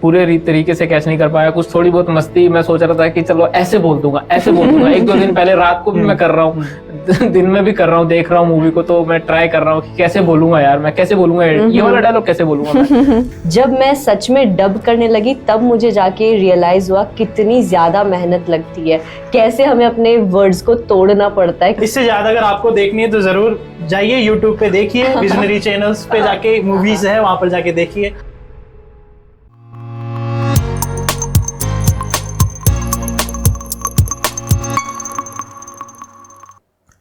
पूरे तरीके से कैच नहीं कर पाया। कुछ थोड़ी बहुत मस्ती मैं सोच रहा था कि चलो ऐसे बोल दूंगा ऐसे बोल दूंगा। एक दो दिन पहले रात को भी मैं कर रहा हूँ, दिन में भी कर रहा हूँ, देख रहा हूँ मूवी को, तो मैं ट्राई कर रहा हूँ कि कैसे बोलूंगा यार, मैं कैसे बोलूंगा ये वाला डायलॉग कैसे बोलूंगा मैं। जब मैं सच में डब करने लगी तब मुझे जाके रियलाइज हुआ कितनी ज्यादा मेहनत लगती है, कैसे हमें अपने वर्ड्स को तोड़ना पड़ता है। इससे ज्यादा अगर आपको देखनी है तो जरूर जाइए यूट्यूब पे देखिए, विजनरी चैनल्स पे जाके मूवीज है वहां पर जाके देखिए।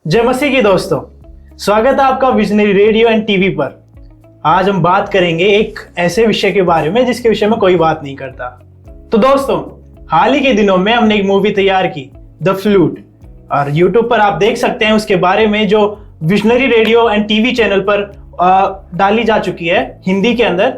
जय मसीह की दोस्तों, स्वागत है आपका विजनरी रेडियो एंड टीवी पर। आज हम बात करेंगे एक ऐसे विषय के बारे में जिसके विषय में कोई बात नहीं करता। तो दोस्तों, हाल ही के दिनों में हमने एक मूवी तैयार की, द फ्लूट, और यूट्यूब पर आप देख सकते हैं उसके बारे में, जो visionary radio and TV channel पर डाली जा चुकी है हिंदी के अंदर।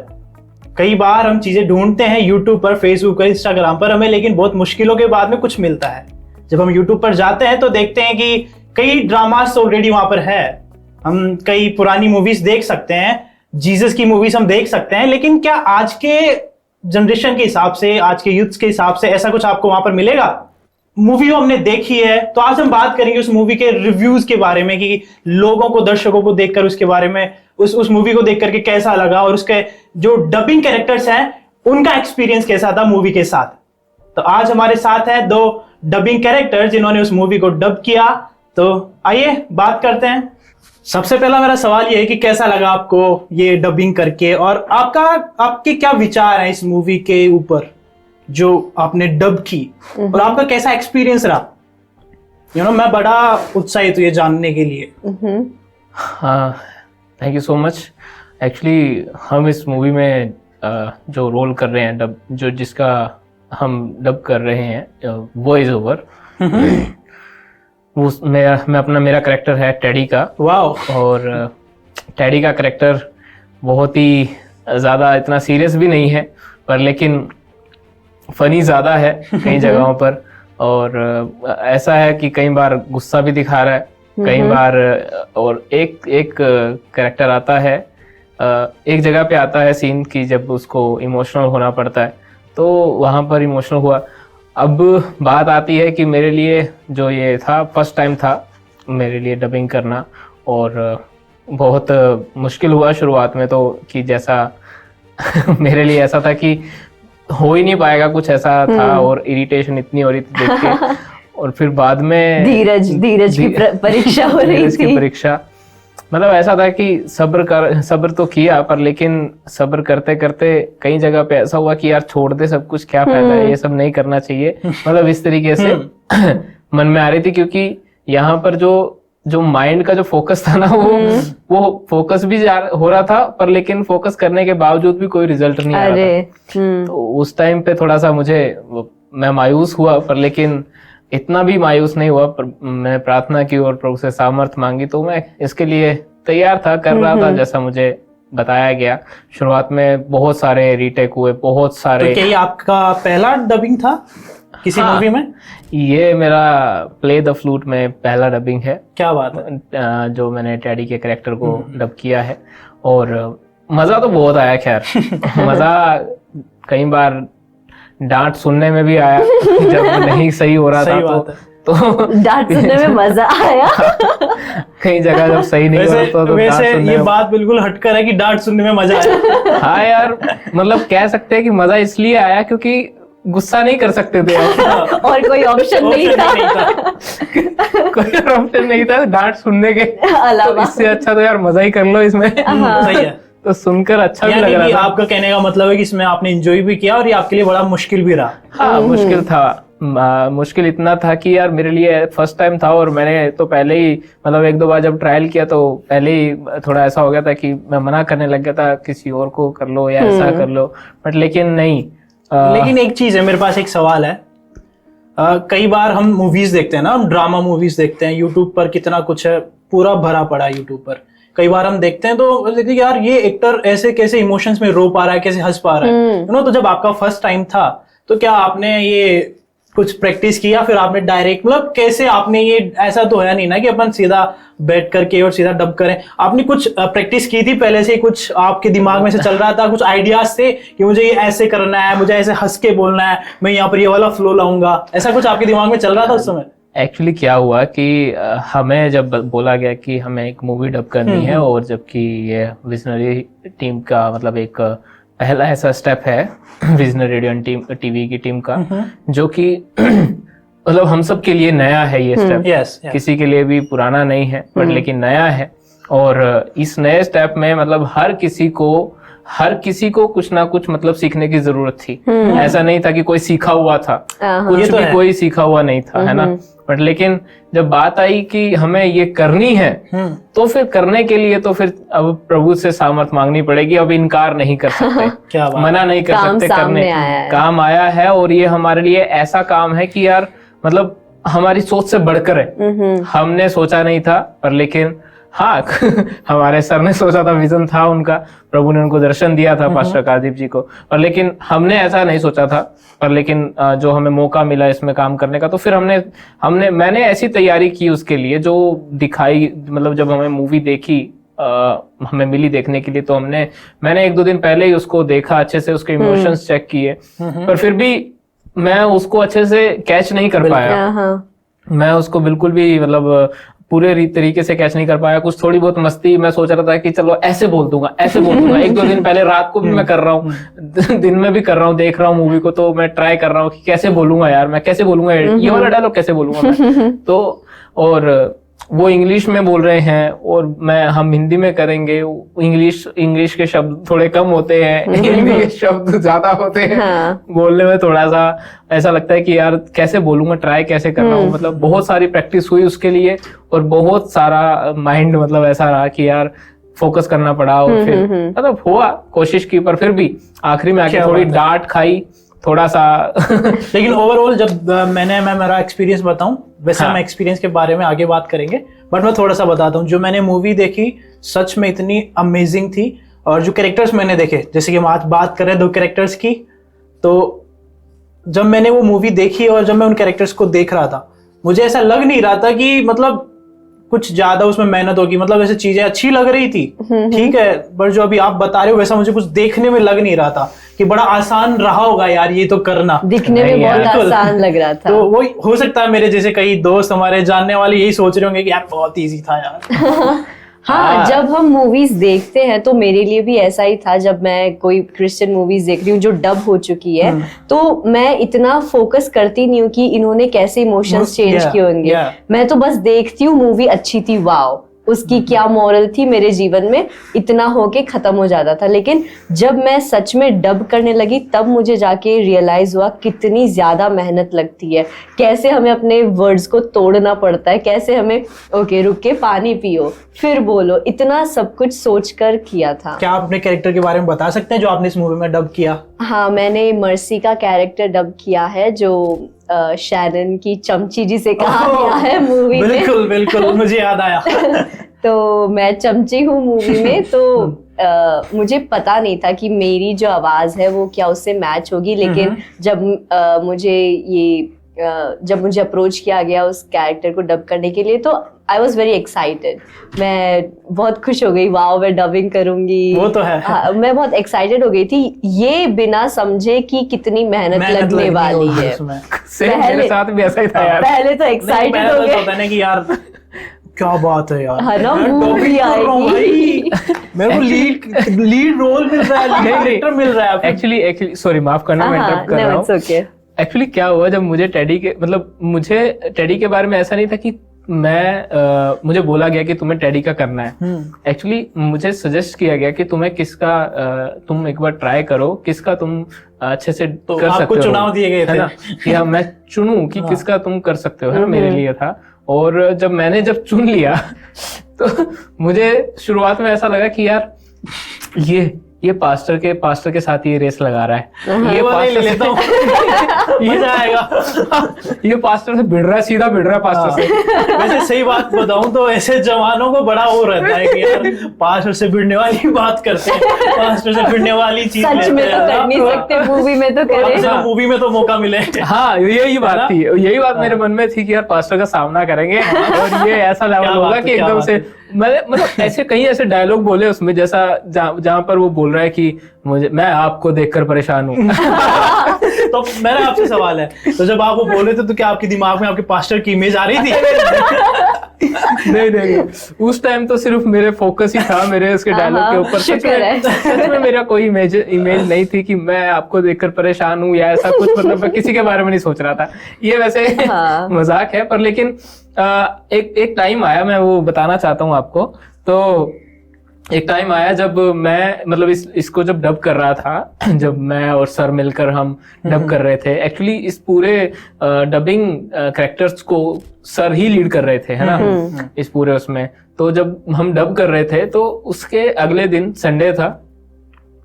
कई बार हम चीजें ढूंढते हैं यूट्यूब पर, फेसबुक पर, इंस्टाग्राम पर, हमें लेकिन बहुत मुश्किलों के बाद में कुछ मिलता है। जब हम यूट्यूब पर जाते हैं तो देखते हैं कि कई ड्रामास ऑलरेडी वहां पर है। हम कई पुरानी मूवीज देख सकते हैं, जीसस की मूवीज हम देख सकते हैं, लेकिन क्या आज के जनरेशन के हिसाब से, आज के यूथ के हिसाब से ऐसा कुछ आपको वहां पर मिलेगा? मूवी हमने देखी है, तो आज हम बात करेंगे उस मूवी के रिव्यूज के बारे में कि लोगों को, दर्शकों को देखकर उसके बारे में, उस मूवी को देख करके कैसा लगा, और उसके जो डबिंग कैरेक्टर्स हैं उनका एक्सपीरियंस कैसा था मूवी के साथ। तो आज हमारे साथ है दो डबिंग कैरेक्टर जिन्होंने उस मूवी को डब किया। तो आइए बात करते हैं। सबसे पहला मेरा सवाल ये है कि कैसा लगा आपको ये डबिंग करके, और आपके क्या विचार हैं इस मूवी के ऊपर जो आपने डब की, और आपका कैसा एक्सपीरियंस रहा? मैं बड़ा उत्साहित हूँ ये जानने के लिए। हाँ, thank you so much. Actually हम इस मूवी में जो रोल कर रहे हैं, डब जिसका हम डब कर रहे हैं, वॉइस ओवर, मेरा करेक्टर है टेडी का। वाह। और टेडी का करेक्टर बहुत ही ज़्यादा इतना सीरियस भी नहीं है, पर लेकिन फनी ज़्यादा है कई जगहों पर। और ऐसा है कि कई बार गुस्सा भी दिखा रहा है, कई बार। और एक करेक्टर आता है, एक जगह पे आता है सीन की जब उसको इमोशनल होना पड़ता है, तो वहाँ पर इमोशनल हुआ। अब बात आती है कि मेरे लिए जो ये था, फर्स्ट टाइम था मेरे लिए डबिंग करना, और बहुत मुश्किल हुआ शुरुआत में तो, कि जैसा मेरे लिए ऐसा था कि हो ही नहीं पाएगा, कुछ ऐसा था, और इरिटेशन इतनी हो रही थी देख के। और फिर बाद में धीरज की परीक्षा हो रही थी, परीक्षा। मतलब ऐसा था कि सब्र तो किया, पर लेकिन सब्र करते करते कई जगह पे ऐसा हुआ कि यार छोड़ दे सब कुछ, क्या फायदा है, ये सब नहीं करना चाहिए। मतलब इस तरीके से मन में आ रही थी, क्योंकि यहाँ पर जो माइंड का जो फोकस था ना, वो फोकस भी हो रहा था, पर लेकिन फोकस करने के बावजूद भी कोई रिजल्ट नहीं आ रहा था। तो उस टाइम पे थोड़ा सा मैं मायूस हुआ, पर लेकिन इतना भी मायूस नहीं हुआ। पर मैं प्रार्थना की और प्रभु से सामर्थ्य मांगी, तो मैं इसके लिए तैयार था, कर रहा था जैसा मुझे बताया गया। शुरुआत में बहुत सारे रीटेक हुए, बहुत सारे। तो क्या ये आपका पहला डबिंग था किसी मूवी में? ये मेरा प्ले द फ्लूट में पहला डबिंग है। क्या बात है। जो मैंने टेडी के कैरेक्टर को डब किया है, और मजा तो बहुत आया। खैर मजा कई बार डांट सुनने में भी आया जब नहीं सही हो रहा था, तो डांट सुनने में मजा आया। कई जगह जब सही नहीं हो रहा तो वैसे ये बात बिल्कुल हटकर है कि डांट सुनने में मजा आया। हाँ यार, मतलब कह सकते हैं कि मजा इसलिए आया क्योंकि गुस्सा नहीं कर सकते थे और कोई ऑप्शन नहीं था। कोई ऑप्शन नहीं था डांट सुनने के अलावा। इससे अच्छा तो यार मजा ही कर लो इसमें। सही है। तो सुनकर अच्छा भी लग रहा था। आपका कहने का मतलब है कि इसमें आपने एंजॉय भी किया और ये आपके लिए बड़ा मुश्किल भी रहा। हाँ, मुश्किल था। मुश्किल इतना था कि यार मेरे लिए फर्स्ट टाइम था, और मैंने तो पहले ही मतलब एक दो बार जब ट्रायल किया तो पहले ही थोड़ा ऐसा हो गया था कि मैं मना करने लग गया था, किसी और को कर लो या ऐसा कर लो, बट लेकिन नहीं। लेकिन एक चीज है, मेरे पास एक सवाल है। कई बार हम मूवीज देखते हैं ना, हम ड्रामा मूवीज देखते हैं, यूट्यूब पर कितना कुछ है, पूरा भरा पड़ा है यूट्यूब पर। कई बार हम देखते हैं तो देखते हैं यार ये एक्टर ऐसे कैसे इमोशंस में रो पा रहा है, कैसे हंस पा रहा है। तो जब आपका फर्स्ट टाइम था तो क्या आपने ये कुछ प्रैक्टिस किया फिर आपने डायरेक्ट, मतलब कैसे आपने ये, ऐसा तो है नहीं ना कि अपन सीधा बैठ करके और सीधा डब करें, आपने कुछ प्रैक्टिस की थी पहले से, कुछ आपके दिमाग में से चल रहा था, कुछ आइडियाज थे कि मुझे ये ऐसे करना है, मुझे ऐसे हंस के बोलना है, मैं यहाँ पर ये वाला फ्लो लाऊंगा, ऐसा कुछ आपके दिमाग में चल रहा था उस समय? एक्चुअली क्या हुआ कि हमें जब बोला गया कि हमें एक मूवी डब करनी है, और जबकि ये विजनरी टीम का मतलब एक पहला ऐसा स्टेप है विजनरी रेडियो एंड टीवी की टीम का, जो कि मतलब हम सब के लिए नया है ये स्टेप। यस, किसी के लिए भी पुराना नहीं है, बट लेकिन नया है। और इस नए स्टेप में मतलब हर किसी को कुछ ना कुछ मतलब सीखने की जरूरत थी। ऐसा नहीं था कि कोई सीखा हुआ था, कुछ तो भी कोई सीखा हुआ नहीं था, है ना। बट लेकिन जब बात आई कि हमें ये करनी है, तो फिर करने के लिए तो फिर अब प्रभु से सामर्थ मांगनी पड़ेगी। अब इनकार नहीं कर सकते, क्या बात, मना नहीं कर सकते, करने काम आया है। और ये हमारे लिए ऐसा काम है कि यार मतलब हमारी सोच से बढ़कर है। हमने सोचा नहीं था, पर लेकिन हाँ हमारे सर ने सोचा था, विजन था उनका, प्रभु ने उनको दर्शन दिया था पास्टर कादीप जी को, पर लेकिन हमने ऐसा नहीं सोचा था। पर लेकिन जो हमें मौका मिला इसमें काम करने का, तो फिर मैंने ऐसी तैयारी की उसके लिए जो दिखाई, मतलब जब हमें मूवी देखी, हमें मिली देखने के लिए, तो मैंने 1-2 दिन पहले ही उसको देखा, अच्छे से उसके इमोशंस चेक किए, पर फिर भी मैं उसको अच्छे से कैच नहीं कर पाया। मैं उसको बिल्कुल भी मतलब पूरे तरीके से कैच नहीं कर पाया। कुछ थोड़ी बहुत मस्ती मैं सोच रहा था कि चलो ऐसे बोल दूंगा 1-2 दिन पहले रात को भी मैं कर रहा हूँ, दिन में भी कर रहा हूँ, देख रहा हूँ मूवी को, तो मैं ट्राई कर रहा हूँ कि कैसे बोलूंगा यार, मैं कैसे बोलूंगा ये वाला डायलॉग, कैसे बोलूंगा मैं। तो और वो इंग्लिश में बोल रहे हैं और हम हिंदी में करेंगे। इंग्लिश के शब्द थोड़े कम होते हैं, हिंदी के शब्द ज्यादा होते हैं। बोलने में थोड़ा सा ऐसा लगता है कि यार कैसे बोलूंगा, ट्राई कैसे कर रहा हूँ। मतलब बहुत सारी प्रैक्टिस हुई उसके लिए, और बहुत सारा माइंड मतलब ऐसा रहा कि यार फोकस करना पड़ा। और फिर मतलब हुआ, कोशिश की, पर फिर भी आखिरी में आके थोड़ी डांट खाई थोड़ा सा लेकिन ओवरऑल जब मैं मेरा एक्सपीरियंस बताऊं, वैसे हम एक्सपीरियंस के बारे में आगे बात करेंगे, बट मैं थोड़ा सा बताता हूं। जो मैंने मूवी देखी सच में इतनी अमेजिंग थी, और जो कैरेक्टर्स मैंने देखे, जैसे कि हम आज बात कर रहे हैं 2 कैरेक्टर्स की, तो जब मैंने वो मूवी देखी और जब मैं उन कैरेक्टर्स को देख रहा था, मुझे ऐसा लग नहीं रहा था कि मतलब कुछ ज्यादा उसमें मेहनत होगी। मतलब ऐसे चीजें अच्छी लग रही थी, ठीक है, पर जो अभी आप बता रहे हो वैसा मुझे कुछ देखने में लग नहीं रहा था कि बड़ा आसान रहा होगा यार ये तो करना। दिखने में बहुत आसान लग रहा था। तो वो हो सकता है मेरे जैसे कई दोस्त हमारे जानने वाले यही सोच रहे होंगे कि यार बहुत इजी था यार। हाँ, जब हम मूवीज देखते हैं तो मेरे लिए भी ऐसा ही था। जब मैं कोई क्रिश्चियन मूवीज देख रही हूँ जो डब हो चुकी है, तो मैं इतना फोकस करती नहीं हूँ कि इन्होंने कैसे इमोशंस चेंज किए होंगे। मैं तो बस देखती हूँ, मूवी अच्छी थी, वाओ, उसकी क्या मॉरल थी मेरे जीवन में, इतना होके खत्म हो जाता था। लेकिन जब मैं सच में डब करने लगी, तब मुझे जाके रियलाइज हुआ कितनी ज्यादा मेहनत लगती है, कैसे हमें अपने वर्ड्स को तोड़ना पड़ता है, कैसे हमें ओके रुक के पानी पियो फिर बोलो, इतना सब कुछ सोच कर किया था। क्या आप अपने कैरेक्टर के बारे में बता सकते हैं जो आपने इस मूवी में डब किया? हाँ, मैंने मर्सी का कैरेक्टर डब किया है, जो शैनन की चमची जिसे कहा गया है मूवी में। बिल्कुल बिल्कुल, मुझे याद आया। तो मैं चमची हूँ मूवी में, तो मुझे पता नहीं था कि मेरी जो आवाज है वो क्या उससे मैच होगी। लेकिन जब मुझे अप्रोच किया गया उस कैरेक्टर को डब करने के लिए, तो आई वॉज वेरी एक्साइटेड। मैं बहुत खुश हो गई, वाओ मैं डबिंग करूंगी। वो तो है। हाँ, मैं बहुत एक्साइटेड हो गई थी, ये बिना समझे कि कितनी मेहनत लगने वाली है। मेरे साथ भी ऐसा ही था यार। पहले तो एक्साइटेड हो गए, होता है कि यार क्या बात है यार, है ना, मूवी आएगी, मेरे को लीड रोल मिल रहा है, कैरेक्टर मिल रहा है। एक्चुअली सॉरी, माफ करना, मैं इंटरप्ट कर रहा हूँ। एक्चुअली क्या हुआ, जब मुझे टेडी के बारे में ऐसा नहीं था कि मुझे बोला गया कि तुम्हें टेडी का करना है। एक्चुअली मुझे सजेस्ट किया गया कि तुम एक बार ट्राई करो, किसका तुम अच्छे से तो कर सकते हो। चुनाव दिए गए थे, है ना, कि हाँ मैं चुनूं कि किसका तुम कर सकते हो, है ना, मेरे लिए था। और जब चुन लिया तो मुझे शुरुआत में ऐसा लगा कि यार ये पास्टर के साथ ये रेस लगा रहा है, ये वाला ही ले लेता हूँ, मजा आएगा। ये पास्टर से भिड़ रहा है, सीधा भिड़ रहा है पास्टर से। वैसे सही बात बताऊं तो ऐसे जवानों को बड़ा वो रहता है कि यार पास्टर से भिड़ने वाली बात करते हैं, पास्टर से भिड़ने वाली चीज सच में तो कर नहीं सकते, मूवी में तो करे। मूवी में तो मौका मिले। हाँ, यही बात थी, यही बात मेरे मन में थी कि यार पास्टर का सामना करेंगे और ये ऐसा लेवल होगा कि एकदम से मतलब ऐसे कहीं ऐसे डायलॉग बोले उसमें, जैसा जहां पर वो बोल रहा है कि मैं आपको देखकर परेशान हूँ। तो मेरा आपसे सवाल है, तो जब आप वो बोले थे तो क्या आपके दिमाग में आपके पास्टर की इमेज आ रही थी? नहीं, उस टाइम तो सिर्फ मेरे फोकस ही था मेरे उसके डायलॉग के ऊपर। सच में मेरा कोई इमेज नहीं थी कि मैं आपको देखकर परेशान हूँ या ऐसा कुछ, मतलब मैं किसी के बारे में नहीं सोच रहा था। ये वैसे मजाक है, पर लेकिन एक टाइम आया, मैं वो बताना चाहता हूँ आपको। तो एक टाइम आया जब मैं मतलब इसको जब डब कर रहा था, जब मैं और सर मिलकर हम डब कर रहे थे। एक्चुअली इस पूरे डबिंग कैरेक्टर्स को सर ही लीड कर रहे थे, है ना, इस पूरे उसमें। तो जब हम डब कर रहे थे तो उसके अगले दिन संडे था,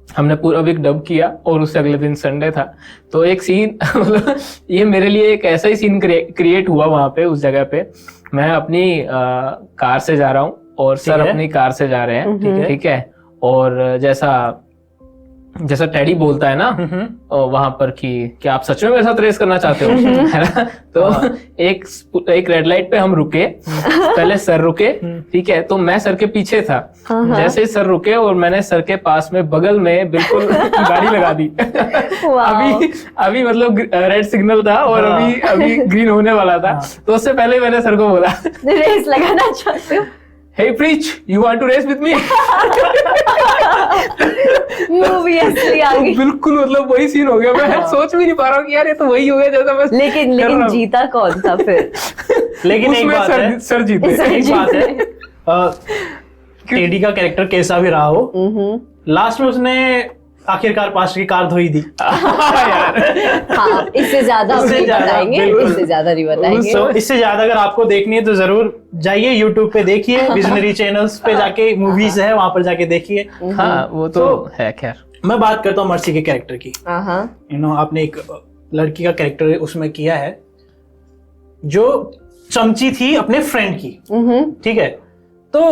हमने पूरा वीक डब किया और उससे अगले दिन संडे था। तो एक सीन मतलब ये मेरे लिए एक ऐसा ही सीन क्रिएट हुआ वहां पे, उस जगह पे। मैं अपनी कार से जा रहा हूँ और सर अपनी कार से जा रहे हैं, ठीक है। और जैसा टेडी बोलता है ना वहां पर कि क्या आप सच में मेरे साथ रेस करना चाहते हो, है ना। तो एक रेड लाइट पे हम रुके, पहले सर रुके, ठीक है। तो मैं सर के पीछे था, जैसे ही सर रुके और मैंने सर के पास में बगल में बिल्कुल गाड़ी लगा दी। अभी मतलब रेड सिग्नल था और अभी ग्रीन होने वाला था। तो उससे पहले मैंने सर को बोला, रेस लगाना चाहते हो? Hey preach, you want to race with me? Movie असली आ गई। बिल्कुल, मतलब वही सीन हो गया। मैं सोच भी नहीं पा रहा हूँ कि यार ये तो वही हो गया जैसा मैं लेकिन जीता कौन था फिर? लेकिन एक बात है, सर जीते। एक बात है, टेडी का कैरेक्टर कैसा भी रहा हो, लास्ट में उसने आखिरकार पास्टर की कार धोई दी। हाँ, इससे ज्यादा नहीं बताएंगे, इससे ज्यादा नहीं बताएंगे। इससे ज्यादा अगर आपको देखनी है तो जरूर जाइए यूट्यूब पे देखिए, विजनरी चैनल्स पे जाके मूवीज है वहां पर जाके देखिए। हाँ, वो तो है। खैर, मैं बात करता हूँ मर्सी के कैरेक्टर की। आपने एक लड़की का कैरेक्टर उसमें किया है जो चमची थी अपने फ्रेंड की, ठीक है। तो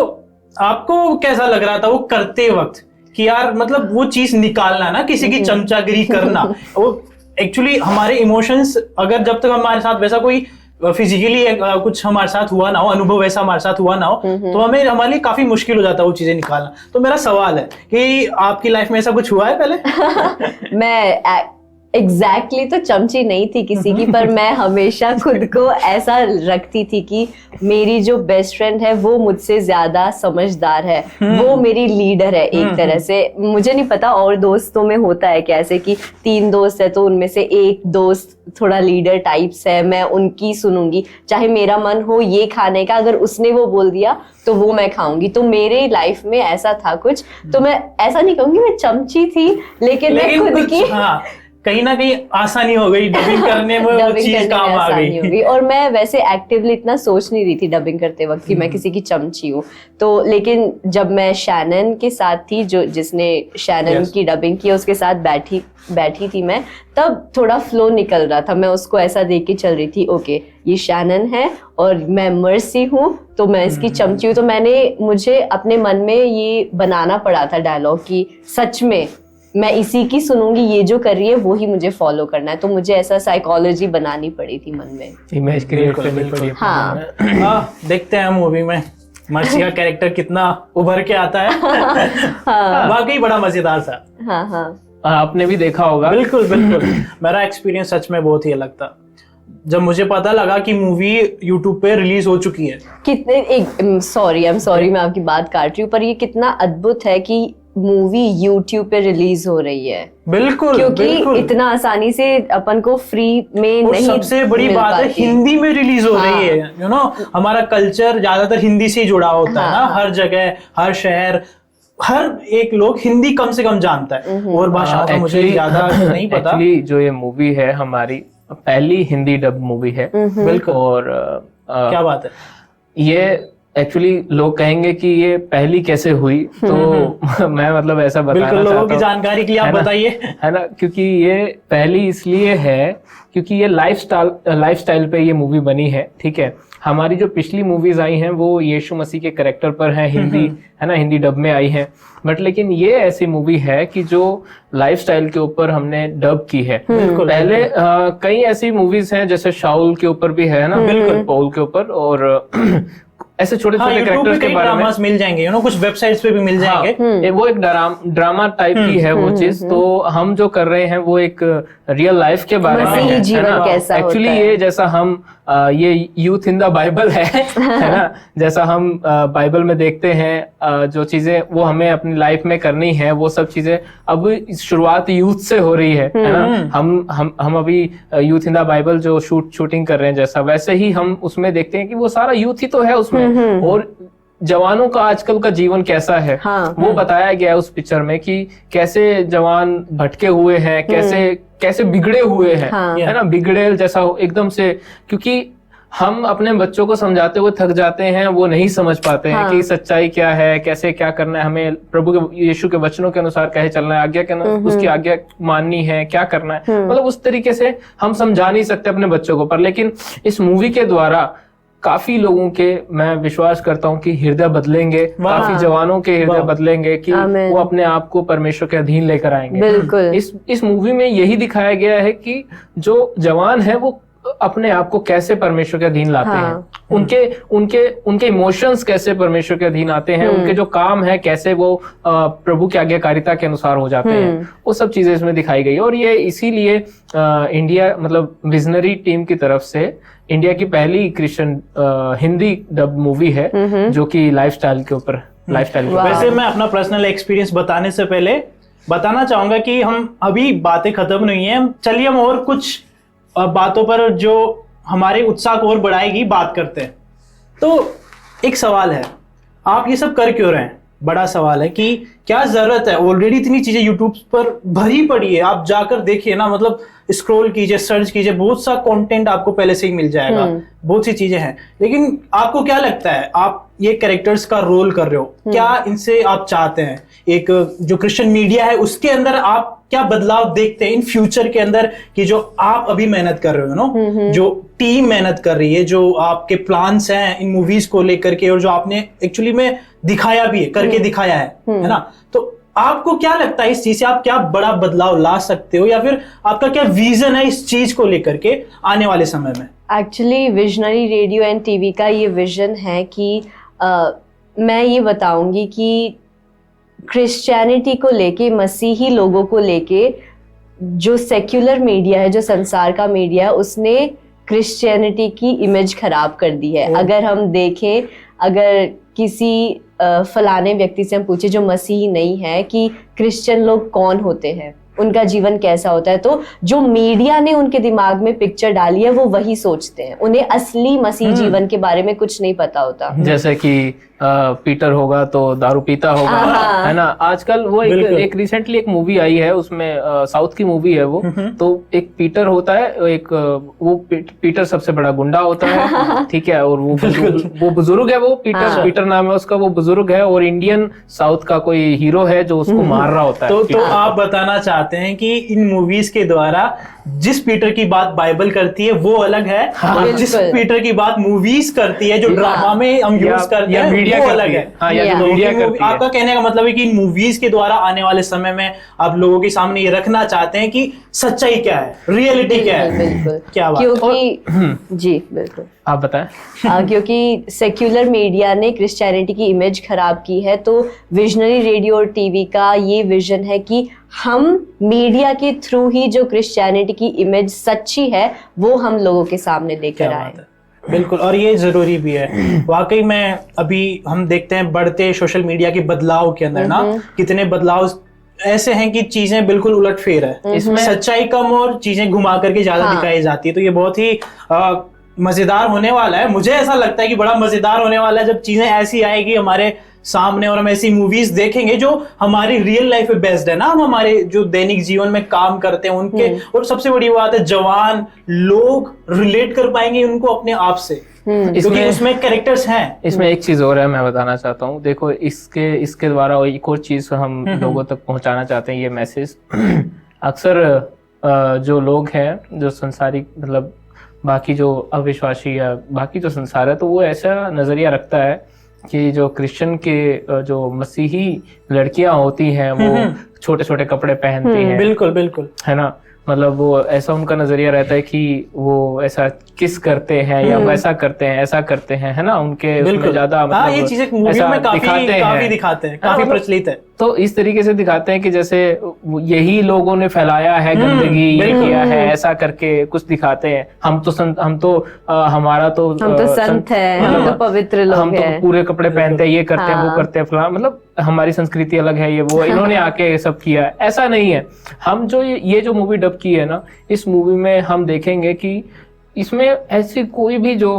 आपको कैसा लग रहा था वो करते वक्त कि यार मतलब वो चीज निकालना ना, किसी की चमचागिरी करना, वो एक्चुअली हमारे इमोशंस, अगर जब तक हमारे साथ वैसा कोई फिजिकली कुछ हमारे साथ हुआ ना हो, अनुभव वैसा हमारे साथ हुआ ना हो, तो हमारे लिए काफी मुश्किल हो जाता है वो चीजें निकालना। तो मेरा सवाल है कि आपकी लाइफ में ऐसा कुछ हुआ है पहले? मैं एग्जैक्टली तो चमची नहीं थी किसी की, पर मैं हमेशा खुद को ऐसा रखती थी कि मेरी जो बेस्ट फ्रेंड है वो मुझसे ज्यादा समझदार है, वो मेरी लीडर है एक तरह से। मुझे नहीं पता और दोस्तों में होता है कैसे कि 3 दोस्त है तो उनमें से एक दोस्त थोड़ा लीडर टाइप्स है, मैं उनकी सुनूंगी, चाहे मेरा मन हो ये खाने का, अगर उसने वो बोल दिया तो वो मैं खाऊंगी। तो मेरे लाइफ में ऐसा था कुछ। तो मैं ऐसा नहीं कहूंगी मैं चमची थी, लेकिन मैं खुद की कहीं ना कहीं आसानी हो गई डबिंग करने में, वो चीज काम आ गई। और मैं वैसे एक्टिवली इतना सोच नहीं रही थी डबिंग करते वक्त कि मैं किसी की चमची हूँ। तो लेकिन जब मैं शैनन के साथ थी, जिसने शैनन की डबिंग की, उसके साथ बैठी थी मैं, तब थोड़ा फ्लो निकल रहा था। मैं उसको ऐसा देख के चल रही थी, ओके ये शैनन है और मैं मर्सी हूँ तो मैं इसकी चमची हूँ। तो मुझे अपने मन में ये बनाना पड़ा था डायलॉग कि सच में मैं इसी की सुनूंगी, ये जो कर रही है वो ही मुझे फॉलो करना है। तो मुझे ऐसा साइकोलॉजी बनानी पड़ी थी मन में, इमेज क्रिएट करनी पड़ी। हाँ, देखते हैं मूवी में मर्सी का कैरेक्टर कितना उभर के आता है। वाकई बड़ा मजेदार था। हाँ, आपने भी देखा होगा। बिल्कुल। मेरा एक्सपीरियंस सच में बहुत ही अलग था जब मुझे पता लगा कि मूवी यूट्यूब पे रिलीज हो चुकी है। कितने सॉरी मैं आपकी बात काट रही हूँ, पर ये कितना अद्भुत है कि मूवी YouTube पे रिलीज हो रही है। बिल्कुल, क्योंकि बिल्कुल। इतना आसानी से अपन को फ्री में नहीं, सबसे बड़ी बात है हिंदी में रिलीज हो रही है। यू नो, हमारा कल्चर ज्यादातर हिंदी से जुड़ा होता है ना, हर जगह, हर शहर, हर एक लोग हिंदी कम से कम जानता है, और भाषाओं का मुझे ज्यादा नहीं पता। एक्चुअली जो ये मूवी है हमारी पहली हिंदी डब मूवी है। बिल्कुल। और क्या बात है। ये एक्चुअली लोग कहेंगे कि ये पहली कैसे हुई, तो मैं मतलब ऐसा बताना बिल्कुल, लोगों की चाहता हूँ, जानकारी के लिए है आप ना? बताइए। है ना, क्योंकि ये पहली इसलिए है क्योंकि ये लाइफस्टाइल पे ये मूवी बनी है। ठीक है, हमारी जो पिछली मूवीज आई हैं वो यीशु मसीह के कैरेक्टर पर हैं, हिंदी, है ना, हिंदी डब में आई हैं, बट लेकिन ये ऐसी मूवी है कि जो लाइफस्टाइल के ऊपर हमने डब की है। पहले कई ऐसी मूवीज हैं जैसे शाउल के ऊपर भी है ना, बिल्कुल, पौल के ऊपर, और ऐसे छोटे छोटे कैरेक्टर्स के बारे में मिल जाएंगे, कुछ वेबसाइट्स पे भी मिल जाएंगे। वो एक ड्रामा टाइप की है वो चीज। तो हम जो कर रहे हैं वो एक रियल लाइफ के बारे में मसीही है जीवन ना? कैसा एक्चुअली होता है। ये जैसा हम ये यूथ इन द बाइबल है ना, जैसा हम बाइबल में देखते हैं जो चीजें वो हमें अपनी लाइफ में करनी है, वो सब चीजें अब शुरुआत यूथ से हो रही है ना। हम अभी यूथ इन द बाइबल जो शूटिंग कर रहे हैं, जैसा वैसे ही हम उसमें देखते हैं कि वो सारा यूथ ही तो है उसमें, और जवानों का आजकल का जीवन कैसा है वो बताया गया है उस पिक्चर में, कि कैसे जवान भटके हुए हैं, कैसे बिगड़े हुए हैं, है ना, बिगड़ेल जैसा एकदम से, क्योंकि हम अपने बच्चों को समझाते हुए थक जाते हैं, वो नहीं समझ पाते हैं कि सच्चाई क्या है, कैसे क्या करना है, हमें प्रभु के यीशु के वचनों के अनुसार कैसे चलना है, आज्ञा के उसकी आज्ञा माननी है, क्या करना है, मतलब उस तरीके से हम समझा नहीं सकते अपने बच्चों को। पर लेकिन इस मूवी के द्वारा काफी लोगों के, मैं विश्वास करता हूँ कि हृदय बदलेंगे, काफी जवानों के हृदय बदलेंगे, कि वो अपने आप को परमेश्वर के अधीन लेकर आएंगे। बिल्कुल। इस मूवी में यही दिखाया गया है कि जो जवान है वो अपने आप को कैसे परमेश्वर के अधीन लाते हैं, उनके इमोशंस कैसे परमेश्वर के अधीन आते हैं, उनके जो काम है कैसे वो प्रभु की आज्ञाकारिता के अनुसार हो जाते हैं, वो सब चीजें इसमें दिखाई गई। और ये इसीलिए इंडिया, मतलब विजनरी टीम की तरफ से इंडिया की पहली क्रिश्चियन हिंदी डब मूवी है जो कि लाइफस्टाइल के ऊपर वैसे मैं अपना पर्सनल एक्सपीरियंस बताने से पहले बताना चाहूंगा कि हम अभी बातें खत्म नहीं है, चलिए हम और कुछ बातों पर जो हमारे उत्साह को और बढ़ाएगी बात करते हैं। तो एक सवाल है, आप ये सब कर क्यों रहे हैं? बड़ा सवाल है कि क्या जरूरत है? ऑलरेडी इतनी चीजें यूट्यूब पर भरी पड़ी है, आप जाकर देखिए ना, मतलब स्क्रॉल कीजिए, सर्च कीजिए, बहुत सा कंटेंट आपको पहले से ही मिल जाएगा, बहुत सी चीजें हैं। लेकिन आपको क्या लगता है, आप ये कैरेक्टर्स का रोल कर रहे हो, क्या इनसे आप चाहते हैं एक जो क्रिश्चियन मीडिया है उसके अंदर आप क्या बदलाव देखते हैं इन फ्यूचर के अंदर, कि जो आप अभी मेहनत कर रहे हो ना, जो टीम मेहनत कर रही है, जो आपके प्लान्स हैं इन मूवीज को लेकर के, और जो आपने एक्चुअली में दिखाया भी है, करके दिखाया है ना, तो आपको क्या लगता है इस चीज से आप क्या बड़ा बदलाव ला सकते हो, या फिर आपका क्या विजन है इस चीज को लेकर के आने वाले समय में? Actually visionary radio and TV का ये विजन है कि मैं ये बताऊंगी कि क्रिश्चियनिटी को लेके, मसीही लोगों को लेके, जो सेक्युलर मीडिया है, जो संसार का मीडिया है, उसने क्रिश्चियनिटी की इमेज खराब कर दी है। अगर हम देखें, अगर किसी फलाने व्यक्ति से हम पूछे जो मसीही नहीं है कि क्रिश्चियन लोग कौन होते हैं, उनका जीवन कैसा होता है, तो जो मीडिया ने उनके दिमाग में पिक्चर डाली है वो वही सोचते हैं, उन्हें असली मसीह जीवन के बारे में कुछ नहीं पता होता। जैसे कि पीटर होगा तो दारू पीता होगा, है ना। आजकल वो एक रिसेंटली एक मूवी आई है, उसमें साउथ की मूवी है वो, तो एक पीटर होता है, एक वो पीटर सबसे बड़ा गुंडा होता है, ठीक है, और वो बुजुर्ग है, वो पीटर नाम है उसका, वो बुजुर्ग है, और इंडियन साउथ का कोई हीरो है जो उसको मार रहा होता है। तो आप बताना चाहते हैं कि इन मूवीज के द्वारा जिस पीटर की बात बाइबल करती है वो अलग है, और जिस पीटर की बात मूवीज करती है, जो ड्रामा में हम यूज करते हैं, वो अलग है। आपका कहने का मतलब है कि इन मूवीज के द्वारा आने वाले समय में आप लोगों के सामने ये रखना चाहते हैं कि सच्चाई क्या है, रियलिटी क्या है। बिल्कुल, क्या बात, क्योंकि जी बिल्कुल आप बताएं। क्योंकि सेक्युलर मीडिया ने क्रिश्चियनिटी की इमेज खराब की है, तो विजनरी रेडियो और टीवी का ये विजन है कि हम मीडिया के थ्रू ही जो क्रिश्चियनिटी की इमेज सच्ची है वो हम लोगों के सामने लेकर आए। बिल्कुल, और ये जरूरी भी है वाकई में। अभी हम देखते हैं बढ़ते सोशल मीडिया के बदलाव के अंदर ना, कितने बदलाव ऐसे हैं कि चीजें बिल्कुल उलटफेर है, इसमें सच्चाई कम और चीजें घुमा करके ज्यादा दिखाई जाती है। तो ये बहुत ही मजेदार होने वाला है, मुझे ऐसा लगता है कि बड़ा मजेदार होने वाला है जब चीजें ऐसी आएगी हमारे सामने और हम ऐसी मूवीज देखेंगे जो हमारी रियल लाइफ पे बेस्ड है ना, हम हमारे जो दैनिक जीवन में काम करते हैं उनके, और सबसे बड़ी बात है जवान लोग रिलेट कर पाएंगे उनको अपने आप से, क्योंकि उसमें कैरेक्टर्स हैं। इसमें एक चीज और है, मैं बताना चाहता हूँ। देखो इसके द्वारा एक और चीज हम लोगों तक पहुंचाना चाहते हैं, ये मैसेज। अक्सर जो लोग हैं, जो संसारिक मतलब बाकी जो अविश्वासी या बाकी जो संसार है, तो वो ऐसा नजरिया रखता है कि जो क्रिश्चियन के जो मसीही लड़कियां होती हैं वो छोटे छोटे कपड़े पहनती हैं। बिल्कुल बिल्कुल, है ना, मतलब वो ऐसा उनका नजरिया रहता है कि वो ऐसा किस करते हैं या वैसा करते हैं, ऐसा करते हैं, है ना, उनके उसमें ज्यादा मतलब ये चीजें मूवियों में काफी दिखाते हैं, काफी प्रचलित है। तो इस तरीके से दिखाते हैं कि जैसे यही लोगों ने फैलाया है गंदगी, ये किया है, ऐसा करके कुछ दिखाते हैं। हम तो हमारा तो हम तो संत है, हम तो पवित्र लोग हम तो पूरे कपड़े पहनते हैं, ये करते हैं, वो करते हैं, फलाना, मतलब हमारी संस्कृति अलग है, ये वो इन्होंने आके ये सब किया। ऐसा नहीं है। हम जो ये जो मूवी डब की है ना, इस मूवी में हम देखेंगे कि इसमें ऐसी कोई भी जो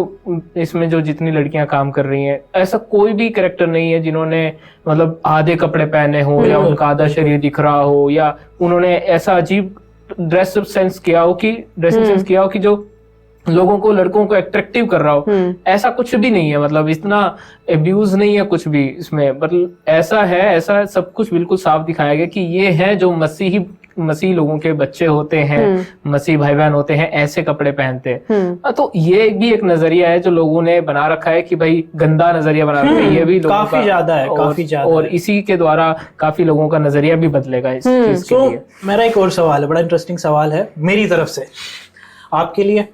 इसमें जो जितनी लड़कियां काम कर रही हैं, ऐसा कोई भी कैरेक्टर नहीं है जिन्होंने मतलब आधे कपड़े पहने हो या उनका आधा शरीर दिख रहा हो या उन्होंने ऐसा अजीब ड्रेसिंग सेंस किया हो कि जो लोगों को, लड़कों को अट्रैक्टिव कर रहा हो। ऐसा कुछ भी नहीं है, मतलब इतना एब्यूज नहीं है कुछ भी इसमें, मतलब ऐसा है, ऐसा सब कुछ बिल्कुल साफ दिखाया गया कि ये है जो मसीह लोगों के बच्चे होते हैं, मसीह भाई बहन होते हैं, ऐसे कपड़े पहनते हैं। तो ये भी एक नजरिया है जो लोगों ने बना रखा है कि भाई गंदा नजरिया बना रखा है, ये भी लोगों काफी ज्यादा है, काफी ज्यादा, और इसी के द्वारा काफी लोगों का नजरिया भी बदलेगा इस चीज के लिए। मेरा एक और सवाल है, बड़ा इंटरेस्टिंग सवाल है मेरी तरफ से आपके लिए।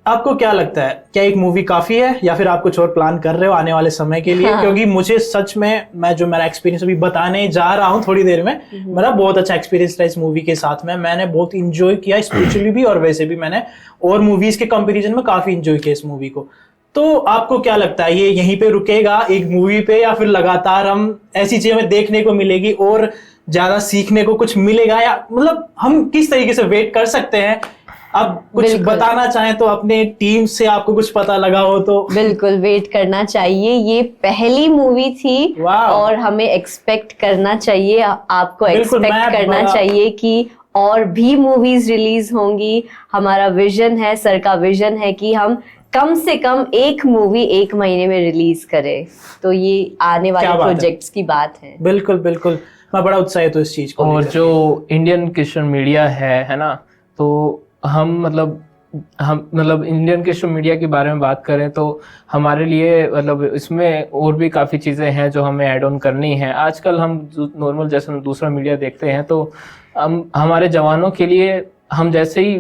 आपको क्या लगता है, क्या एक मूवी काफी है या फिर आप कुछ और प्लान कर रहे हो आने वाले समय के लिए? क्योंकि मुझे सच में, मैं जो मेरा एक्सपीरियंस अभी बताने जा रहा हूँ थोड़ी देर में, मेरा बहुत अच्छा एक्सपीरियंस था इस मूवी के साथ में। मैंने बहुत इंजॉय किया स्पिरिचुअली भी, और वैसे भी मैंने और मूवीज के कंपैरिजन में काफी इंजॉय किया इस मूवी को। तो आपको क्या लगता है, ये यहीं पे रुकेगा एक मूवी पे, या फिर लगातार हम ऐसी चीजें देखने को मिलेगी और ज्यादा सीखने को कुछ मिलेगा, या मतलब हम किस तरीके से वेट कर सकते हैं? अब कुछ बताना चाहें तो अपने टीम से, आपको कुछ पता लगा हो तो। बिल्कुल वेट करना चाहिए, ये पहली मूवी थी और हमें एक्सपेक्ट करना चाहिए, आपको एक्सपेक्ट करना चाहिए कि और भी मूवीज रिलीज होंगी। हमारा विजन है, सर का विजन है कि हम कम से कम एक मूवी 1 महीने में रिलीज करें, तो ये आने वाले प्रोजेक्ट्स की बात है। बिल्कुल बिल्कुल, मैं बड़ा उत्साहित हूँ इस चीज को। और जो इंडियन क्रिश्चियन मीडिया है ना, तो हम मतलब इंडियन क्रिश्चियन मीडिया के बारे में बात करें तो हमारे लिए मतलब इसमें और भी काफ़ी चीज़ें हैं जो हमें ऐड ऑन करनी है। आजकल हम नॉर्मल जैसे दूसरा मीडिया देखते हैं तो हमारे जवानों के लिए हम जैसे ही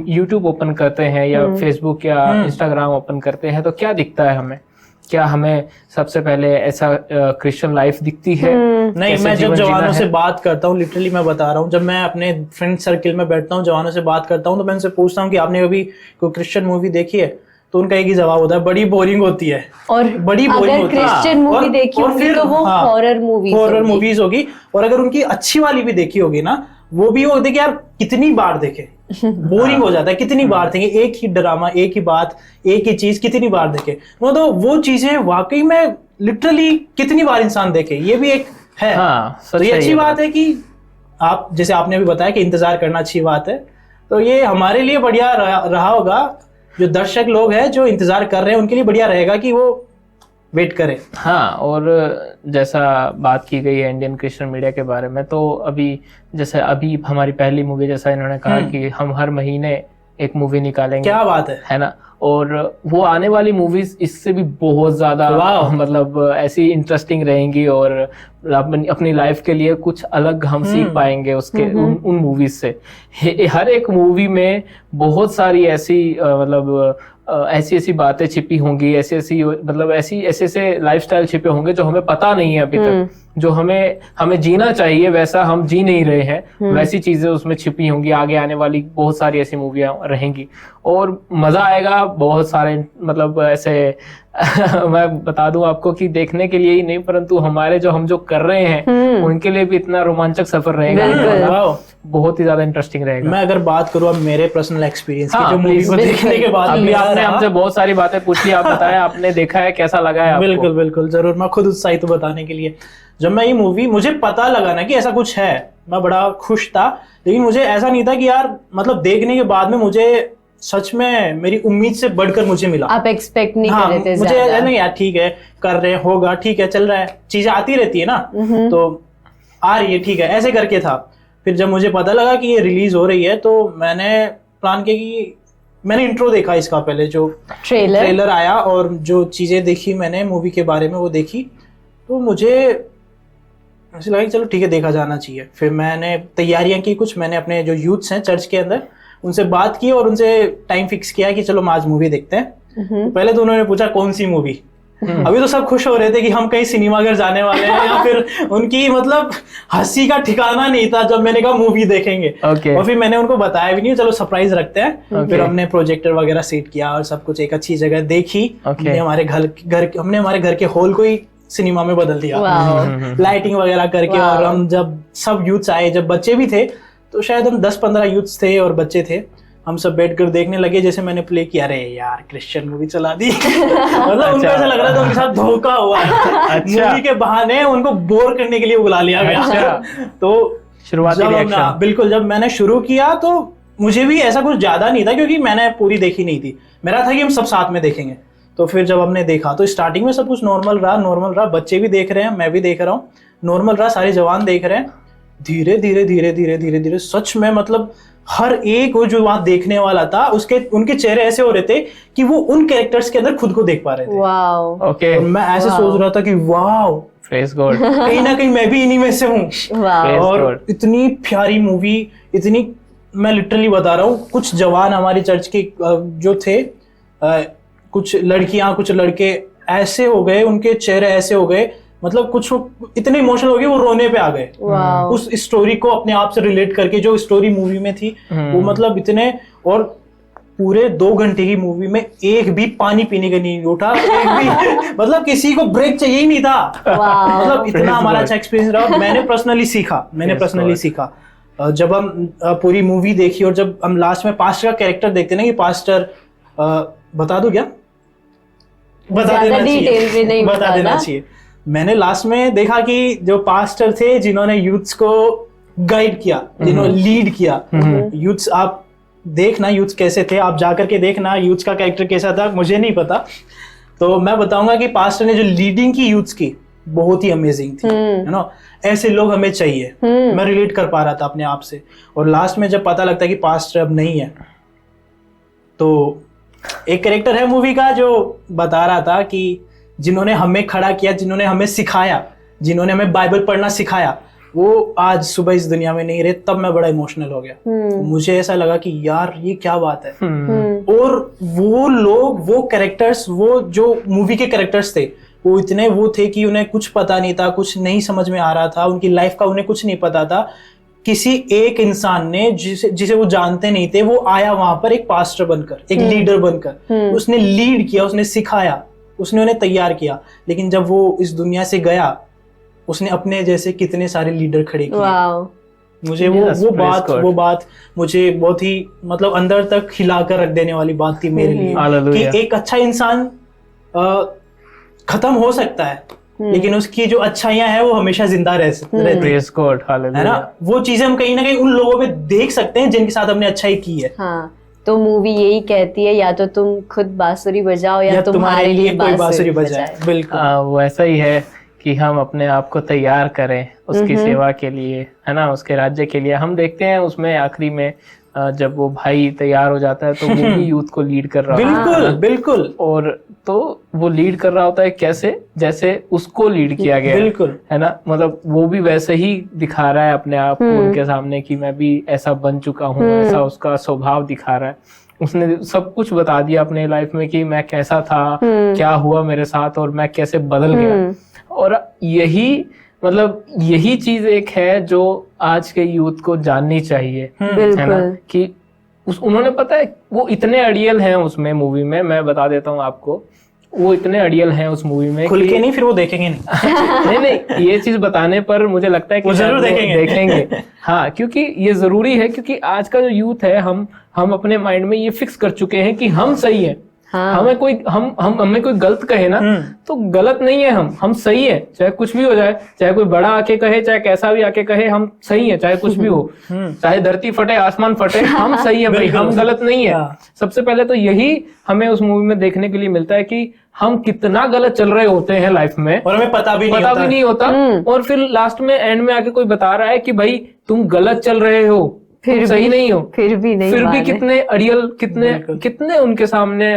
यूट्यूब ओपन करते हैं या फेसबुक या इंस्टाग्राम ओपन करते हैं तो क्या दिखता है हमें? क्या हमें सबसे पहले ऐसा क्रिश्चियन लाइफ दिखती है? नहीं, मैं जब जवानों से बात करता हूँ, लिटरली मैं बता रहा हूँ, जब मैं अपने फ्रेंड सर्किल में बैठता हूँ, जवानों से बात करता हूँ, तो मैं उनसे पूछता हूँ कि आपने कभी कोई क्रिश्चियन मूवी देखी है? तो उनका एक ही जवाब होता है, बड़ी बोरिंग होती है। और बड़ी बोरिंग होती है। क्रिश्चियन मूवी देखी होगी तो वो हॉरर मूवीज होगी, और अगर उनकी अच्छी वाली भी देखी होगी ना, वो भी वो देखे यार कितनी बार देखे, बोरिंग हो जाता है, कितनी बार देखे एक ही ड्रामा, एक ही बात, एक ही चीज कितनी बार देखे। तो वो चीजें वाकई में लिटरली कितनी बार इंसान देखे, ये भी एक है। तो ये अच्छी बात है कि आप, जैसे आपने अभी बताया कि इंतजार करना अच्छी बात है, तो ये हमारे लिए बढ़िया रहा होगा। जो दर्शक लोग हैं जो इंतजार कर रहे हैं उनके लिए बढ़िया रहेगा कि वो वेट करें। हाँ, और जैसा बात की गई है इंडियन क्रिश्चियन मीडिया के बारे में, तो जैसे अभी हमारी पहली मूवी, जैसा इन्होंने कहा कि हम हर महीने एक मूवी निकालेंगे। क्या बात है ना? और वो आने वाली मूवीज इससे भी बहुत ज्यादा मतलब ऐसी इंटरेस्टिंग रहेंगी और अपनी लाइफ के लिए कुछ अलग हम सीख पाएंगे उसके उन मूवीज से। हर एक मूवी में बहुत सारी ऐसी मतलब ऐसी बातें छिपी होंगी, ऐसे लाइफस्टाइल छिपे होंगे जो हमें पता नहीं है अभी तक, जो हमें जीना चाहिए वैसा हम जी नहीं रहे हैं, वैसी चीजें उसमें छिपी होंगी। आगे आने वाली बहुत सारी ऐसी मूवियां रहेंगी और मजा आएगा। बहुत सारे मतलब ऐसे मैं बता दूं आपको कि देखने के लिए ही नहीं, परंतु हम जो कर रहे हैं उनके लिए भी इतना रोमांचक सफर रहेगा। बहुत ही ज्यादा इंटरेस्टिंग रहेगा। मैं अगर बात करूँ अब मेरे पर्सनल एक्सपीरियंस की, हाँ, जो मूवी को please, देखने के बाद अभी मेरा आपने रहा- हमसे बहुत सारी बातें पूछ ली, आप बताएं आपने देखा है, कैसा लगा है आपको? बिल्कुल बिल्कुल जरूर, मैं खुद उत्साहित हूं बताने के लिए। जब मैं ये मूवी, मुझे पता लगा ना कि ऐसा कुछ है, मैं बड़ा खुश था। लेकिन मुझे ऐसा नहीं था कि यार, मतलब देखने के बाद में मुझे सच में मेरी उम्मीद से बढ़कर मुझे मिला। आप एक्सपेक्ट नहीं हाँ, कर रहे थे मुझे ज्यादा। नहीं यार, ठीक है कर रहे हैं, होगा, ठीक है चल रहा है, चीजें आती रहती है ना, तो आ रही है, ठीक है, ऐसे करके था। फिर जब मुझे पता लगा कि ये रिलीज हो रही है, तो मैंने प्लान किया कि मैंने इंट्रो देखा इसका पहले, जो ट्रेलर आया और जो चीजें देखी मैंने मूवी के बारे में वो देखी, तो मुझे ऐसे लगा कि चलो ठीक है देखा जाना चाहिए। फिर मैंने तैयारियां की कुछ, मैंने अपने जो यूथ्स हैं चर्च के अंदर उनसे बात की और उनसे टाइम फिक्स किया कि चलो आज मूवी देखते हैं। तो पहले तो उन्होंने पूछा कौन सी मूवी। अभी तो सब खुश हो रहे थे कि हम कहीं सिनेमाघर जाने वाले हैं, या फिर उनकी मतलब हंसी का ठिकाना नहीं था जब मैंने कहा मूवी देखेंगे। और फिर मैंने उनको बताया भी नहीं, चलो सरप्राइज रखते हैं। फिर हमने प्रोजेक्टर वगैरह सेट किया और सब कुछ एक अच्छी जगह देखी। हमने हमारे घर के हॉल को ही सिनेमा में बदल दिया, लाइटिंग वगैरह करके। और हम जब सब यूथ्स आए, जब बच्चे भी थे, तो शायद हम 10-15 यूथ्स थे और बच्चे थे, हम सब बैठकर देखने लगे। जैसे मैंने प्ले किया, अरे यार क्रिश्चियन मूवी चला दी। मतलब उनको ऐसा लग रहा था उनके साथ धोखा हुआ है। मूवी के बहाने उनको बोर करने के लिए बुला लिया गया। तो शुरुआती रिएक्शन, बिल्कुल जब मैंने शुरू किया तो मुझे भी ऐसा कुछ ज्यादा नहीं था, क्योंकि मैंने पूरी देखी नहीं थी। मेरा था कि हम सब साथ में देखेंगे। तो फिर जब हमने देखा तो स्टार्टिंग में सब कुछ नॉर्मल रहा, बच्चे भी देख रहे हैं, मैं भी देख रहा हूँ, नॉर्मल रहा, सारे जवान देख रहे हैं। धीरे धीरे सच में मतलब हर एक वो जो वहां देखने वाला था, उनके चेहरे ऐसे हो रहे थे कि वो उन कैरेक्टर्स के अंदर खुद को देख पा रहे थे। ओके, मैं ऐसे सोच रहा था कि वाओ, प्रेज गॉड, कहीं ना कहीं मैं भी इन्हीं में से हूँ। और इतनी प्यारी मूवी, इतनी, मैं लिटरली बता रहा हूँ, कुछ जवान हमारी चर्च के जो थे, कुछ लड़कियां कुछ लड़के ऐसे हो गए, उनके चेहरे ऐसे हो गए, मतलब कुछ इतने इमोशनल हो गए, वो रोने पे आ गए उस स्टोरी को अपने आप से रिलेट करके, जो स्टोरी मूवी में थी वो मतलब इतने। और पूरे 2 घंटे की मूवी में एक भी पानी पीने का नहीं उठा, एक भी मतलब किसी को ब्रेक चाहिए ही नहीं था। मतलब इतना हमारा अच्छा एक्सपीरियंस रहा। मैंने पर्सनली सीखा जब हम पूरी मूवी देखी, और जब हम लास्ट में पास्टर का कैरेक्टर देखते ना, कि पास्टर, बता दूं क्या? बता देना चाहिए। मैंने लास्ट में देखा कि जो पास्टर थे जिन्होंने यूथ्स को गाइड किया, जिन्होंने लीड किया, यूथ्स, आप देखना यूथ्स कैसे थे, आप जाकर के देखना यूथ्स का कैरेक्टर कैसा था, मुझे नहीं पता। तो मैं बताऊंगा कि पास्टर ने जो लीडिंग की यूथ्स की, बहुत ही अमेजिंग थी, है ना। ऐसे लोग हमें चाहिए। मैं रिलेट कर पा रहा था अपने आप से। और लास्ट में जब पता लगता है कि पास्टर अब नहीं है, तो एक कैरेक्टर है मूवी का जो बता रहा था कि जिन्होंने हमें खड़ा किया, जिन्होंने हमें सिखाया, जिन्होंने हमें बाइबल पढ़ना सिखाया, वो आज सुबह इस दुनिया में नहीं रहे। तब मैं बड़ा इमोशनल हो गया। मुझे ऐसा लगा कि यार ये क्या बात है। और वो लोग, वो कैरेक्टर्स, वो जो मूवी के कैरेक्टर्स थे, वो इतने वो थे कि उन्हें कुछ पता नहीं था, कुछ नहीं समझ में आ रहा था, उनकी लाइफ का उन्हें कुछ नहीं पता था। किसी एक इंसान ने जिसे वो जानते नहीं थे, वो आया वहां पर एक पास्टर बनकर, एक लीडर बनकर, उसने लीड किया, उसने सिखाया, उसने उन्हें तैयार किया। लेकिन जब वो इस दुनिया से गया, उसने अपने जैसे कितने सारे लीडर खड़े किए। मुझे वो बात मुझे बहुत ही मतलब अंदर तक हिलाकर रख देने वाली बात थी मेरे लिए, कि एक अच्छा इंसान खत्म हो सकता है, लेकिन उसकी जो अच्छाइयां हैं वो हमेशा जिंदा रहती है ना। वो चीजें हम कहीं ना कहीं उन लोगों में देख सकते हैं जिनके साथ हमने अच्छाई की है। हाँ, तो मूवी यही कहती है, या तो तुम खुद बांसुरी बजाओ या तुम्हारे लिए कोई बांसुरी बजाए। बिल्कुल वो ऐसा ही है कि हम अपने आप को तैयार करें उसकी सेवा के लिए, है ना, उसके राज्य के लिए। हम देखते हैं उसमें आखिरी में जब वो भाई तैयार हो जाता है, तो वो भी यूथ को लीड कर रहा होता है। बिल्कुल। और तो वो लीड कर रहा होता है कैसे, जैसे उसको लीड किया गया, बिल्कुल, है ना। मतलब वो भी वैसे ही दिखा रहा है अपने आप को उनके सामने कि मैं भी ऐसा बन चुका हूँ, ऐसा उसका स्वभाव दिखा रहा है। उसने सब कुछ बता दिया अपने लाइफ में कि मैं कैसा था, क्या हुआ मेरे साथ, और मैं कैसे बदल गया। और यही चीज एक है जो आज के यूथ को जाननी चाहिए, है ना, कि उन्होंने, पता है, वो इतने अड़ियल हैं उसमें मूवी में। मैं बता देता हूँ आपको, वो इतने अड़ियल हैं उस मूवी में खुल के नहीं, फिर वो देखेंगे नहीं। नहीं, ये चीज बताने पर मुझे लगता है कि वो जरूर देखेंगे। हाँ, क्योंकि ये जरूरी है, क्योंकि आज का जो यूथ है, हम अपने माइंड में ये फिक्स कर चुके हैं कि हम सही है। हाँ। हमें कोई गलत कहे ना, तो गलत नहीं है, हम सही है, चाहे कुछ भी हो जाए, चाहे कोई बड़ा आके कहे, चाहे कैसा भी आके कहे, हम सही है, चाहे कुछ भी हो, चाहे धरती फटे आसमान फटे, हम सही है भाई, हम गलत नहीं है। सबसे पहले तो यही हमें उस मूवी में देखने के लिए मिलता है कि हम कितना गलत चल रहे होते हैं लाइफ में और हमें पता भी नहीं होता। और फिर लास्ट में एंड में आके कोई बता रहा है कि भाई तुम गलत चल रहे हो, फिर सही नहीं हो, फिर भी कितने अड़ियल, कितने उनके सामने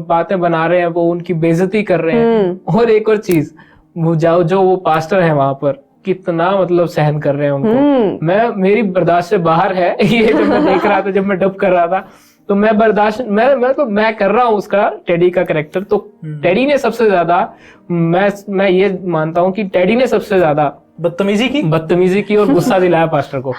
बातें बना रहे हैं, वो उनकी बेइज्जती कर रहे हैं। और एक और चीज, वो जो वो पास्टर है वहां पर, कितना मतलब सहन कर रहे हैं उनको। मेरी बर्दाश्त से बाहर है ये। जब मैं देख रहा था, जब मैं डब कर रहा था, तो मैं कर रहा हूँ उसका, टेडी का कैरेक्टर। तो टेडी ने सबसे ज्यादा, मैं ये मानता हूँ कि टेडी ने सबसे ज्यादा बदतमीजी की और गुस्सा दिलाया पास्टर को।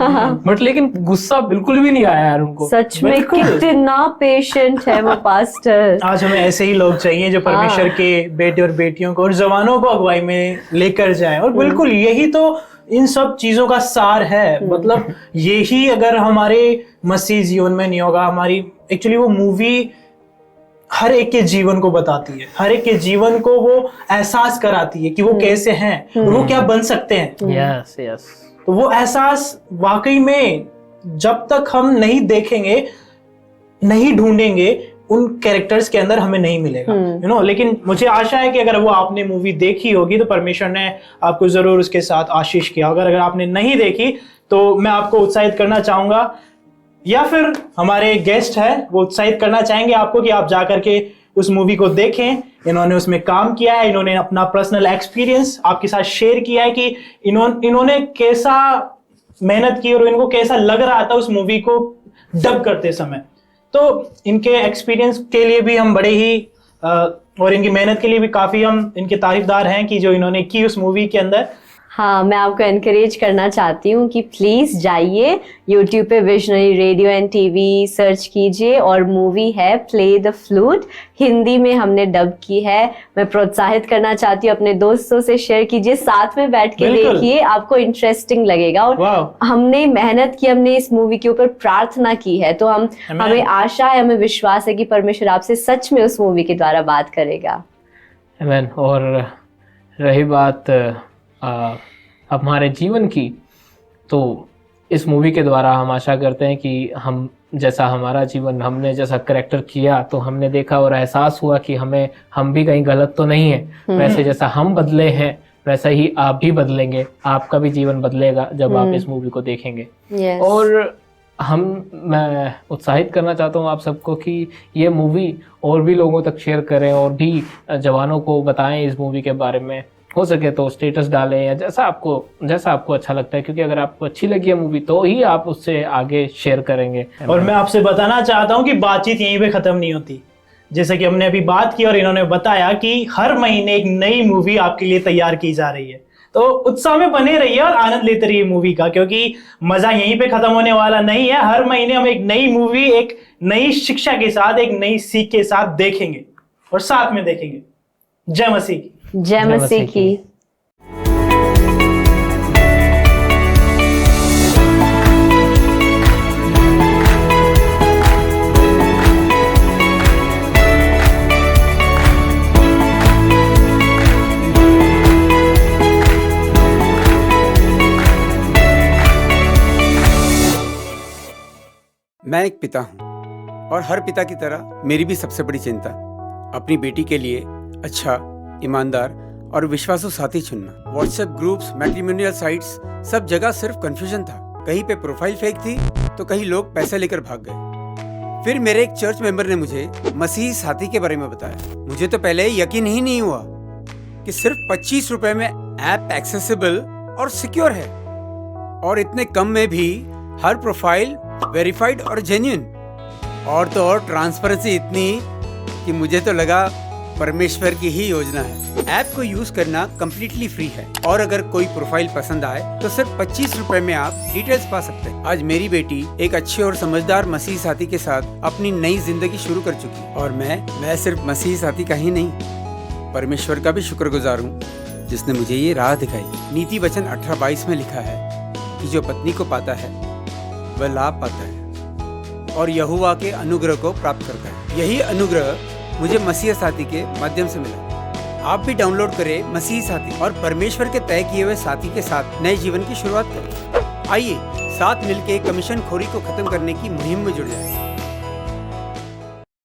बट लेकिन गुस्सा बिल्कुल भी नहीं आया यार उनको। सच में कितना पेशेंट है वो पास्टर। आज हमें ऐसे ही लोग चाहिए जो परमेश्वर के बेटे और बेटियों को और जवानों को अगुवाई में लेकर जाएं। और बिल्कुल यही तो इन सब चीजों का सार है। मतलब यही अगर हमारे मसीह जीवन में नहीं होगा, हमारी एक्चुअली वो मूवी हर एक के जीवन को बताती है, हर एक के जीवन को वो एहसास कराती है कि वो कैसे हैं और वो क्या बन सकते हैं। Yes yes. तो वो एहसास वाकई में जब तक हम नहीं देखेंगे, नहीं ढूंढेंगे, उन कैरेक्टर्स के अंदर हमें नहीं मिलेगा। लेकिन मुझे आशा है कि अगर वो आपने मूवी देखी होगी तो परमेश्वर ने आपको जरूर उसके साथ आशीष किया होगा। अगर आपने नहीं देखी तो मैं आपको उत्साहित करना चाहूंगा, या फिर हमारे गेस्ट है वो उत्साहित करना चाहेंगे आपको कि आप जाकर के उस मूवी को देखें। इन्होंने उसमें काम किया है, इन्होंने अपना पर्सनल एक्सपीरियंस आपके साथ शेयर किया है कि इन्होंने कैसा मेहनत की और इनको कैसा लग रहा था उस मूवी को डब करते समय। तो इनके एक्सपीरियंस के लिए भी हम बड़े ही और इनकी मेहनत के लिए भी काफी हम इनके तारीफदार हैं कि जो इन्होंने की उस मूवी के अंदर। हाँ, मैं आपको एनकरेज करना चाहती हूँ कि प्लीज जाइए YouTube पे visionary radio and TV search कीजिए और मूवी है प्ले द फ्लूट, हिंदी में हमने डब की है। मैं प्रोत्साहित करना चाहती हूँ, अपने दोस्तों से शेयर कीजिए, साथ में बैठ के देखिए, आपको इंटरेस्टिंग लगेगा। और हमने मेहनत की, हमने इस मूवी के ऊपर प्रार्थना की है, तो हमें आशा है, हमें विश्वास है कि परमेश्वर आपसे सच में उस मूवी के द्वारा बात करेगा। आमीन। और रही बात हमारे जीवन की, तो इस मूवी के द्वारा हम आशा करते हैं कि हम जैसा हमारा जीवन, हमने जैसा करैक्टर किया, तो हमने देखा और एहसास हुआ कि हम भी कहीं गलत तो नहीं है। वैसे जैसा हम बदले हैं वैसा ही आप भी बदलेंगे, आपका भी जीवन बदलेगा जब आप इस मूवी को देखेंगे। और मैं उत्साहित करना चाहता हूँ आप सबको कि ये मूवी और भी लोगों तक शेयर करें और भी जवानों को बताएं इस मूवी के बारे में। हो सके तो स्टेटस डालें या जैसा आपको अच्छा लगता है, क्योंकि अगर आपको अच्छी लगी है मूवी तो ही आप उससे आगे शेयर करेंगे। और मैं आपसे बताना चाहता हूँ कि बातचीत यहीं पे खत्म नहीं होती। जैसे कि हमने अभी बात की और इन्होंने बताया कि हर महीने एक नई मूवी आपके लिए तैयार की जा रही है, तो उत्साह में बने रहिए और आनंद लेते रहिए मूवी का, क्योंकि मजा यहीं पे खत्म होने वाला नहीं है। हर महीने हम एक नई मूवी, एक नई शिक्षा के साथ, एक नई सीख के साथ देखेंगे और साथ में देखेंगे। जय मसीह की। जय मसीह की। मैं एक पिता हूँ और हर पिता की तरह मेरी भी सबसे बड़ी चिंता अपनी बेटी के लिए अच्छा, ईमानदार और विश्वासु साथी चुनना। व्हाट्सएप ग्रुप्स, मैट्रिमोनियल साइट्स, सब जगह सिर्फ कंफ्यूजन था। कहीं पे प्रोफाइल फेक थी तो कहीं लोग पैसे लेकर भाग गए। फिर मेरे एक चर्च मेंबर ने मुझे मसीही साथी के बारे में बताया। मुझे तो पहले यकीन ही नहीं हुआ कि सिर्फ 25 रुपए में ऐप एक्सेसिबल और सिक्योर है, और इतने कम में भी हर प्रोफाइल वेरीफाइड और जेन्युइन, और तो और ट्रांसपेरेंसी इतनी कि मुझे तो लगा परमेश्वर की ही योजना है। ऐप को यूज करना कम्प्लीटली फ्री है, और अगर कोई प्रोफाइल पसंद आए तो सिर्फ 25 रुपए में आप डिटेल्स पा सकते हैं। आज मेरी बेटी एक अच्छे और समझदार मसीही साथी के साथ अपनी नई जिंदगी शुरू कर चुकी है, और मैं सिर्फ मसीही साथी का ही नहीं परमेश्वर का भी शुक्रगुजार हूँ जिसने मुझे ये राह दिखाई। नीति वचन 18:22 में लिखा है कि जो पत्नी को पाता है वह लाभ पाता है और यहोवा के अनुग्रह को प्राप्त करता है। यही अनुग्रह मुझे मसीह साथी के माध्यम से मिला। आप भी डाउनलोड करें मसीह साथी और परमेश्वर के तय किए हुए साथी के साथ नए जीवन की शुरुआत करें। आइए साथ मिलकर कमीशन खोरी को खत्म करने की मुहिम में जुड़ जाएं।